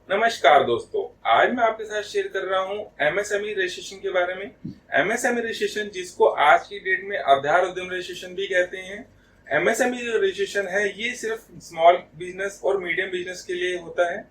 नमस्कार दोस्तों, आज मैं आपके साथ शेयर कर रहा हूं एमएसएमई रजिस्ट्रेशन के बारे में। एमएसएमई रजिस्ट्रेशन, जिसको आज की डेट में आधार उद्यम रजिस्ट्रेशन भी कहते हैं। एमएसएमई जो रजिस्ट्रेशन है ये सिर्फ स्मॉल बिजनेस और मीडियम बिजनेस के लिए होता है।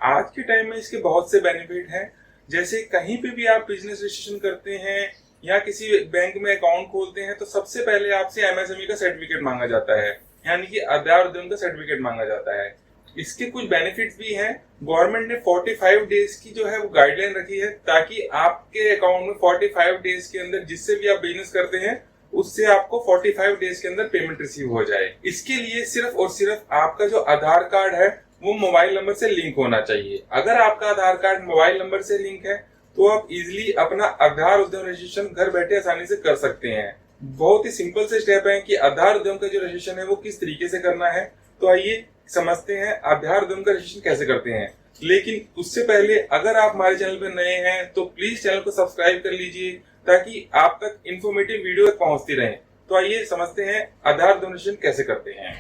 आज के टाइम में इसके बहुत से बेनिफिट हैं। जैसे कहीं पे भी आप बिजनेस रजिस्ट्रेशन करते हैं या किसी बैंक में अकाउंट खोलते हैं तो सबसे पहले आपसे एमएसएमई का सर्टिफिकेट मांगा जाता है, यानी कि आधार उद्यम का सर्टिफिकेट मांगा जाता है। इसके कुछ बेनिफिट्स भी हैं। गवर्नमेंट ने 45 डेज की जो है वो गाइडलाइन रखी है, ताकि आपके अकाउंट में 45 डेज के अंदर जिससे भी आप बिजनेस करते हैं उससे आपको 45 डेज के अंदर पेमेंट रिसीव हो जाए। इसके लिए सिर्फ और सिर्फ आपका जो आधार कार्ड है वो मोबाइल नंबर से लिंक होना चाहिए। अगर आपका आधार कार्ड मोबाइल नंबर से लिंक है तो आप इजिली अपना आधार उद्यम रजिस्ट्रेशन घर बैठे आसानी से कर सकते हैं। बहुत ही सिंपल से स्टेप है कि आधार उद्यम का जो रजिस्ट्रेशन है वो किस तरीके से करना है। तो आइए समझते हैं आधार उद्यम का रजिस्ट्रेशन कैसे करते हैं। लेकिन उससे पहले अगर आप हमारे चैनल पर नए हैं तो प्लीज चैनल को सब्सक्राइब कर लीजिए, ताकि आप तक इंफॉर्मेटिव वीडियो पहुंचती रहे। तो आइए समझते हैं आधार उद्यम रजिस्ट्रेशन कैसे करते हैं।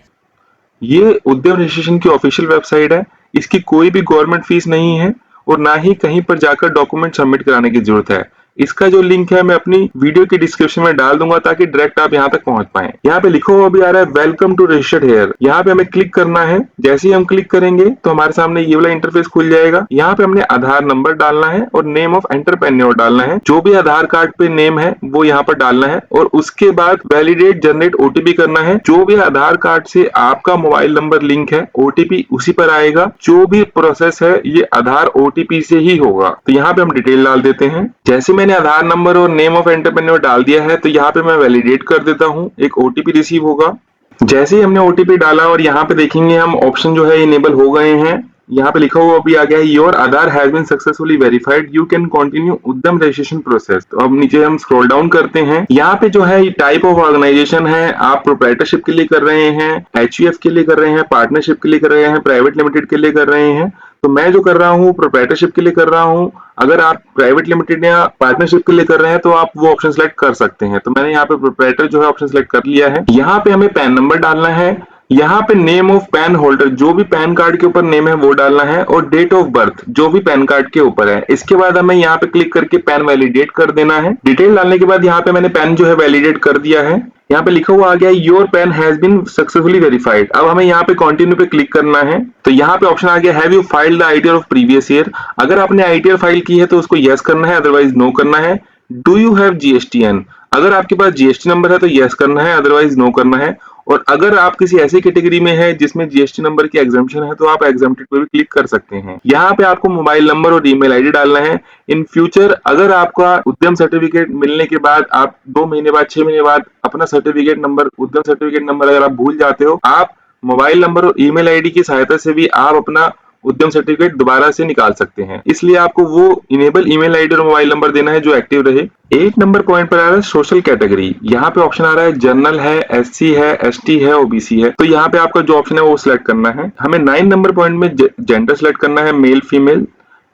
ये उद्यम रजिस्ट्रेशन की ऑफिशियल वेबसाइट है। इसकी कोई भी गवर्नमेंट फीस नहीं है और ना ही कहीं पर जाकर डॉक्यूमेंट सबमिट कराने की जरूरत है। इसका जो लिंक है मैं अपनी वीडियो के डिस्क्रिप्शन में डाल दूंगा, ताकि डायरेक्ट आप यहाँ तक पहुंच पाए। यहाँ पे लिखा हुआ भी आ रहा है वेलकम टू रजिस्टर्ड हेयर। यहाँ पे हमें क्लिक करना है। जैसे ही हम क्लिक करेंगे तो हमारे सामने ये वाला इंटरफेस खुल जाएगा। यहाँ पे हमने आधार नंबर डालना है और नेम ऑफ एंटरप्रेन्योर डालना है। जो भी आधार कार्ड पे नेम है वो यहाँ पर डालना है और उसके बाद वैलिडेट जनरेट ओटीपी करना है। जो भी आधार कार्ड से आपका मोबाइल नंबर लिंक है ओटीपी उसी पर आएगा। जो भी प्रोसेस है ये आधार ओटीपी से ही होगा। तो यहाँ पे हम डिटेल डाल देते हैं। जैसे मैंने आधार नंबर और नेम ऑफ एंटरप्रेन्योर डाल दिया है तो यहाँ पे मैं वैलिडेट कर देता हूँ। एक ओटीपी रिसीव होगा। जैसे ही हमने ओटीपी डाला और यहाँ पे देखेंगे हम ऑप्शन जो है इनेबल हो गए हैं। यहाँ पे लिखा हुआ भी आ गया है your Aadhaar has been successfully verified, you can continue Udyam registration process. तो अब नीचे हम स्क्रॉल डाउन करते हैं। यहाँ पे जो है ये टाइप ऑफ ऑर्गेनाइजेशन है। आप प्रोप्राइटरशिप के लिए कर रहे हैं, एचयूएफ के लिए कर रहे हैं, पार्टनरशिप के लिए कर रहे हैं, प्राइवेट लिमिटेड के लिए कर रहे हैं। तो मैं जो कर रहा हूँ प्रोप्राइटरशिप के लिए कर रहा हूँ। अगर आप प्राइवेट लिमिटेड या पार्टनरशिप के लिए कर रहे हैं तो आप वो ऑप्शन सेलेक्ट कर सकते हैं। तो मैंने यहाँ पे प्रोप्राइटर जो है ऑप्शन सेलेक्ट कर लिया है। यहाँ पे हमें पैन नंबर डालना है। यहाँ पे नेम ऑफ पैन होल्डर, जो भी पैन कार्ड के ऊपर नेम है वो डालना है और डेट ऑफ बर्थ जो भी पैन कार्ड के ऊपर है। इसके बाद हमें यहाँ पे क्लिक करके पैन वैलिडेट कर देना है। डिटेल डालने के बाद यहाँ पे मैंने पैन जो है वैलिडेट कर दिया है। यहाँ पे लिखा हुआ आ गया your PAN has been successfully verified. अब हमें यहाँ पे कंटिन्यू पे क्लिक करना है। तो यहाँ पे ऑप्शन आ गया have you filed the ITR of previous year. अगर आपने आईटीआर फाइल की है तो उसको यस करना है, अदरवाइज नो करना है। डू यू हैव जीएसटीएन, अगर आपके पास जीएसटी नंबर है तो यस करना है, अदरवाइज नो करना है। और अगर आप किसी ऐसी कैटेगरी में है जिसमें जीएसटी नंबर की एग्जाम्पशन है तो आप एग्जाम्प्टेड पे भी क्लिक कर सकते हैं। यहाँ पे आपको मोबाइल नंबर और ईमेल आईडी डालना है। इन फ्यूचर अगर आपका उद्यम सर्टिफिकेट मिलने के बाद आप 2 महीने बाद 6 महीने बाद अपना सर्टिफिकेट नंबर, उद्यम सर्टिफिकेट नंबर अगर आप भूल जाते हो, आप मोबाइल नंबर और ईमेल आईडी की सहायता से भी आप अपना उद्यम सर्टिफिकेट दोबारा से निकाल सकते हैं। इसलिए आपको वो इनेबल ईमेल आईडी और मोबाइल नंबर देना है जो एक्टिव रहे। 8 नंबर पॉइंट पर आ रहा है सोशल कैटेगरी। यहाँ पे ऑप्शन आ रहा है जनरल है, एससी है, एसटी है, ओबीसी है। तो यहाँ पे आपका जो ऑप्शन है वो सिलेक्ट करना है। हमें 9 नंबर पॉइंट में जेंडर सिलेक्ट करना है, मेल फीमेल।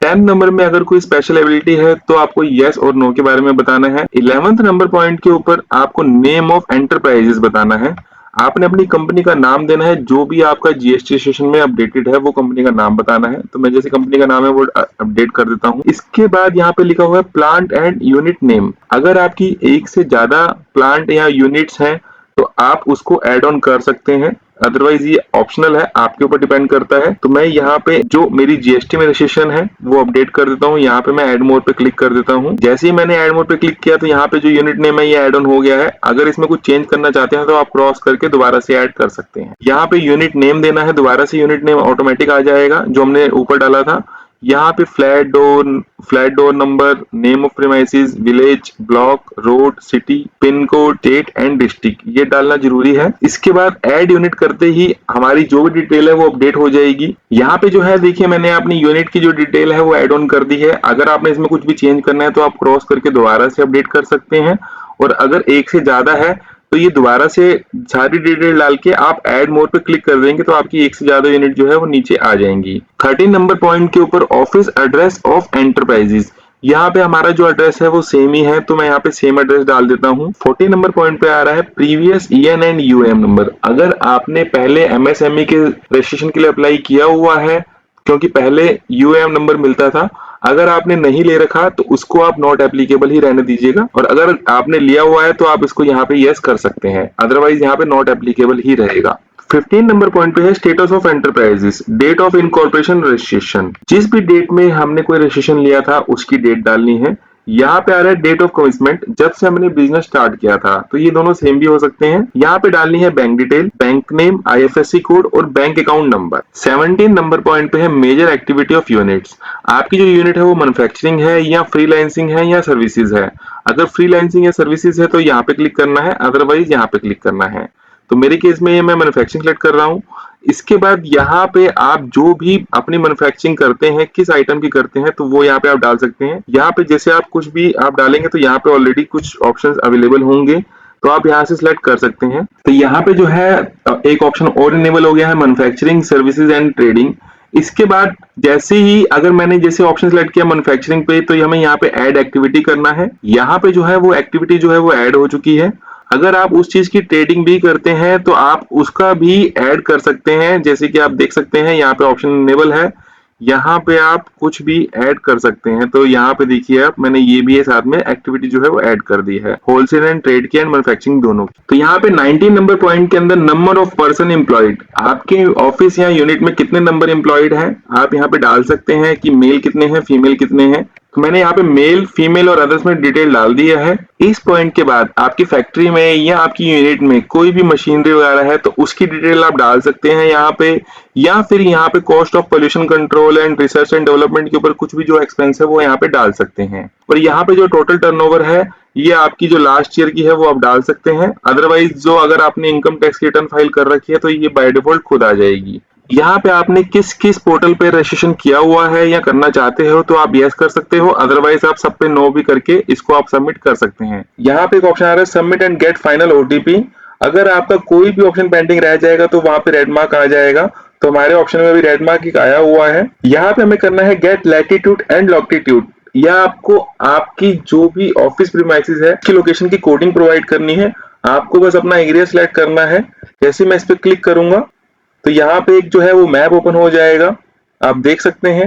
10 नंबर में अगर कोई स्पेशल एबिलिटी है तो आपको यस और नो के बारे में बताना है। 11th नंबर पॉइंट के ऊपर आपको नेम ऑफ एंटरप्राइजेस बताना है। आपने अपनी कंपनी का नाम देना है। जो भी आपका जीएसटी रजिस्ट्रेशन में अपडेटेड है वो कंपनी का नाम बताना है। तो मैं जैसे कंपनी का नाम है वो अपडेट कर देता हूँ। इसके बाद यहाँ पे लिखा हुआ है प्लांट एंड यूनिट नेम। अगर आपकी एक से ज्यादा प्लांट या यूनिट्स हैं तो आप उसको ऐड ऑन कर सकते हैं, अदरवाइज ये ऑप्शनल है, आपके ऊपर डिपेंड करता है। तो मैं यहाँ पे जो मेरी जीएसटी में रजिस्ट्रेशन है वो अपडेट कर देता हूँ। यहाँ पे मैं ऐड मोर पे क्लिक कर देता हूँ। जैसे ही मैंने ऐड मोर पे क्लिक किया तो यहाँ पे जो यूनिट नेम है ये ऐड ऑन हो गया है। अगर इसमें कुछ चेंज करना चाहते हैं तो आप क्रॉस करके दोबारा से ऐड कर सकते हैं। यहाँ पे यूनिट नेम देना है, दोबारा से यूनिट नेम ऑटोमेटिक आ जाएगा जो हमने ऊपर डाला था। यहाँ पे flat door number, name of premises, village, block, road, city, pin code, state and district ये डालना जरूरी है। इसके बाद ऐड यूनिट करते ही हमारी जो भी डिटेल है वो अपडेट हो जाएगी। यहाँ पे जो है देखिए मैंने अपनी यूनिट की जो डिटेल है वो ऐड ऑन कर दी है। अगर आपने इसमें कुछ भी चेंज करना है तो आप क्रॉस करके दोबारा से अपडेट कर सकते हैं। और अगर एक से ज्यादा है तो ये दोबारा से सारी डिटेल डाल के आप ऐड मोर पे क्लिक कर देंगे तो आपकी एक से ज्यादा यूनिट जो है वो नीचे आ जाएंगी। 13 नंबर पॉइंट के ऊपर ऑफिस एड्रेस ऑफ एंटरप्राइजेस, यहाँ पे हमारा जो एड्रेस है वो सेम ही है तो मैं यहाँ पे सेम एड्रेस डाल देता हूँ। 14 नंबर पॉइंट पे आ रहा है previous EN and UM number. अगर आपने पहले एमएसएमई के रजिस्ट्रेशन के लिए अप्लाई किया हुआ है क्योंकि पहले यूएएम नंबर मिलता था। अगर आपने नहीं ले रखा तो उसको आप नॉट एप्लीकेबल ही रहने दीजिएगा, और अगर आपने लिया हुआ है तो आप इसको यहाँ पे यस कर सकते हैं, अदरवाइज यहाँ पे नॉट एप्लीकेबल ही रहेगा। 15 नंबर पॉइंट पे है status of enterprises, date of incorporation registration. जिस भी डेट में हमने कोई रजिस्ट्रेशन लिया था उसकी डेट डालनी है। यहाँ पे आ रहा है डेट ऑफ कमिटमेंट, जब से हमने बिजनेस स्टार्ट किया था, तो ये दोनों सेम भी हो सकते हैं। यहाँ पे डालनी है bank detail, bank name, IFSC code और bank account number. 17 number point पे है मेजर एक्टिविटी ऑफ यूनिट्स। आपकी जो यूनिट है वो मैन्युफैक्चरिंग है या फ्रीलांसिंग है या सर्विसेज है। अगर फ्रीलांसिंग या सर्विसेज है तो यहाँ पे क्लिक करना है, अदरवाइज यहाँ पे क्लिक करना है। तो मेरे केस में ये मैं मैन्युफैक्चरिंग सेलेक्ट कर रहा हूँ। इसके बाद यहाँ पे आप जो भी अपनी मैन्युफैक्चरिंग करते हैं, किस आइटम की करते हैं, तो वो यहाँ पे आप डाल सकते हैं। यहाँ पे जैसे आप कुछ भी आप डालेंगे तो यहाँ पे ऑलरेडी कुछ ऑप्शंस अवेलेबल होंगे, तो आप यहाँ से सिलेक्ट कर सकते हैं। तो यहाँ पे जो है एक ऑप्शन और इनेबल हो गया है, मैन्युफैक्चरिंग सर्विसेज एंड ट्रेडिंग। इसके बाद जैसे ही अगर मैंने जैसे ऑप्शन सेलेक्ट किया मैन्युफैक्चरिंग पे, तो हमें यहाँ पे ऐड एक्टिविटी करना है। यहाँ पे जो है वो एक्टिविटी जो है वो ऐड हो चुकी है। अगर आप उस चीज की ट्रेडिंग भी करते हैं तो आप उसका भी ऐड कर सकते हैं। जैसे कि आप देख सकते हैं यहाँ पे ऑप्शन इनेबल है, यहाँ पे आप कुछ भी ऐड कर सकते हैं। तो यहाँ पे देखिए आप, मैंने ये भी है साथ में एक्टिविटी जो है वो ऐड कर दी है, होलसेल एंड ट्रेड की एंड मैन्युफैक्चरिंग दोनों की। तो यहाँ पे 19 नंबर पॉइंट के अंदर नंबर ऑफ पर्सन एम्प्लॉयड, आपके ऑफिस या यूनिट में कितने नंबर एम्प्लॉयड हैं आप यहाँ पे डाल सकते हैं कि मेल कितने हैं, फीमेल कितने हैं। तो मैंने यहाँ पे मेल, फीमेल और अदर्स में डिटेल डाल दिया है। इस पॉइंट के बाद आपकी फैक्ट्री में या आपकी यूनिट में कोई भी मशीनरी वगैरह है तो उसकी डिटेल आप डाल सकते हैं यहाँ पे, या फिर यहाँ पे cost of pollution control and research and development के ऊपर कुछ भी जो एक्सपेंस है वो यहाँ पे डाल सकते हैं। और यहाँ पे जो टोटल टर्नओवर है ये आपकी जो लास्ट ईयर की है वो आप डाल सकते हैं। अदरवाइज जो अगर आपने इनकम टैक्स की रिटर्न फाइल कर रखी है तो ये बाय डिफॉल्ट खुद आ जाएगी। यहाँ पे आपने किस किस पोर्टल पे रजिस्ट्रेशन किया हुआ है या करना चाहते हो तो आप यस कर सकते हो, अदरवाइज आप सब पे नो भी करके इसको आप सबमिट कर सकते हैं। यहाँ पे एक ऑप्शन आ रहा है submit and get final OTP. अगर आपका कोई भी ऑप्शन पेंडिंग रह जाएगा तो वहां पे रेड मार्क आ जाएगा, तो हमारे ऑप्शन में भी रेड मार्क आया हुआ है। यहाँ पे हमें करना है गेट लैटिट्यूड एंड लॉन्गिट्यूड। या आपको आपकी जो भी ऑफिस प्रीमाइसेस है की लोकेशन की कोडिंग प्रोवाइड करनी है। आपको बस अपना एरिया सिलेक्ट करना है। जैसे मैं इस पे क्लिक करूंगा तो यहाँ पे एक जो है वो मैप ओपन हो जाएगा, आप देख सकते हैं।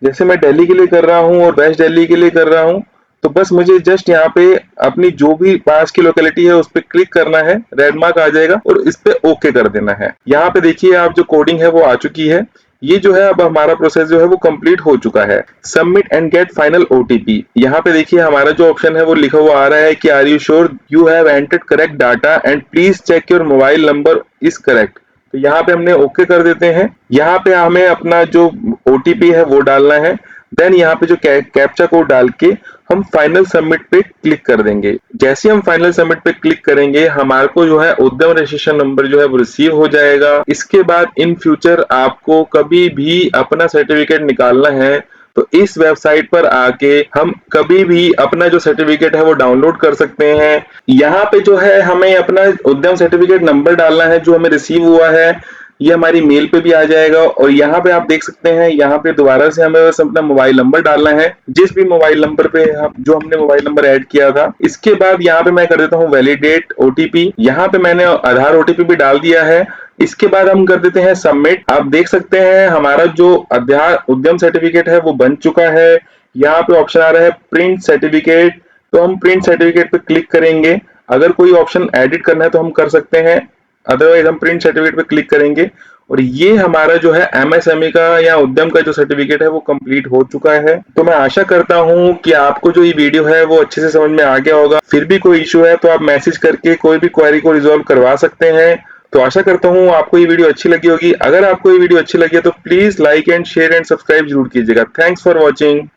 जैसे मैं दिल्ली के लिए कर रहा हूँ और वेस्ट दिल्ली के लिए कर रहा हूँ, तो बस मुझे जस्ट यहाँ पे अपनी जो भी पास की लोकेलिटी है उस पर क्लिक करना है, रेड मार्क आ जाएगा और इस पे ओके कर देना है। यहाँ पे देखिए आप जो कोडिंग है वो आ चुकी है। ये जो है अब हमारा प्रोसेस जो है वो कंप्लीट हो चुका है। Submit and get final OTP. यहाँ पे देखिए हमारा जो ऑप्शन है वो लिखा हुआ आ रहा है कि are you sure you have entered correct data and please check your mobile number is correct. तो यहाँ पे हमने ओके कर देते हैं। यहाँ पे हमें अपना जो ओटीपी है वो डालना है। देन यहाँ पे जो कैप्चा कोड डाल के हम फाइनल सबमिट पे क्लिक कर देंगे। जैसे हम फाइनल सबमिट पे क्लिक करेंगे हमारे को जो है उद्यम रजिस्ट्रेशन नंबर जो है वो रिसीव हो जाएगा। इसके बाद इन फ्यूचर आपको कभी भी अपना सर्टिफिकेट निकालना है तो इस वेबसाइट पर आके हम कभी भी अपना जो सर्टिफिकेट है वो डाउनलोड कर सकते हैं। यहाँ पे जो है हमें अपना उद्यम सर्टिफिकेट नंबर डालना है जो हमें रिसीव हुआ है, ये हमारी मेल पे भी आ जाएगा। और यहाँ पे आप देख सकते हैं यहाँ पे दोबारा से हमें बस अपना मोबाइल नंबर डालना है, जिस भी मोबाइल नंबर पे जो हमने मोबाइल नंबर ऐड किया था। इसके बाद यहाँ पे मैं कर देता हूँ वैलिडेट ओटीपी। यहाँ पे मैंने आधार ओटीपी भी डाल दिया है। इसके बाद हम कर देते हैं सबमिट। आप देख सकते हैं हमारा जो आधार उद्यम सर्टिफिकेट है वो बन चुका है। यहाँ पे ऑप्शन आ रहा है प्रिंट सर्टिफिकेट, तो हम प्रिंट सर्टिफिकेट पे क्लिक करेंगे। अगर कोई ऑप्शन एडिट करना है तो हम कर सकते हैं, अदरवाइज हम प्रिंट सर्टिफिकेट पे क्लिक करेंगे। और ये हमारा जो है एमएसएमई का या उद्यम का जो सर्टिफिकेट है वो कंप्लीट हो चुका है। तो मैं आशा करता हूँ कि आपको जो ये वीडियो है वो अच्छे से समझ में आ गया होगा। फिर भी कोई इशू है तो आप मैसेज करके कोई भी क्वेरी को रिजॉल्व करवा सकते हैं। तो आशा करता हूँ आपको ये वीडियो अच्छी लगी होगी। अगर आपको ये वीडियो अच्छी लगी है तो please like and share and subscribe जरूर कीजिएगा। Thanks for watching.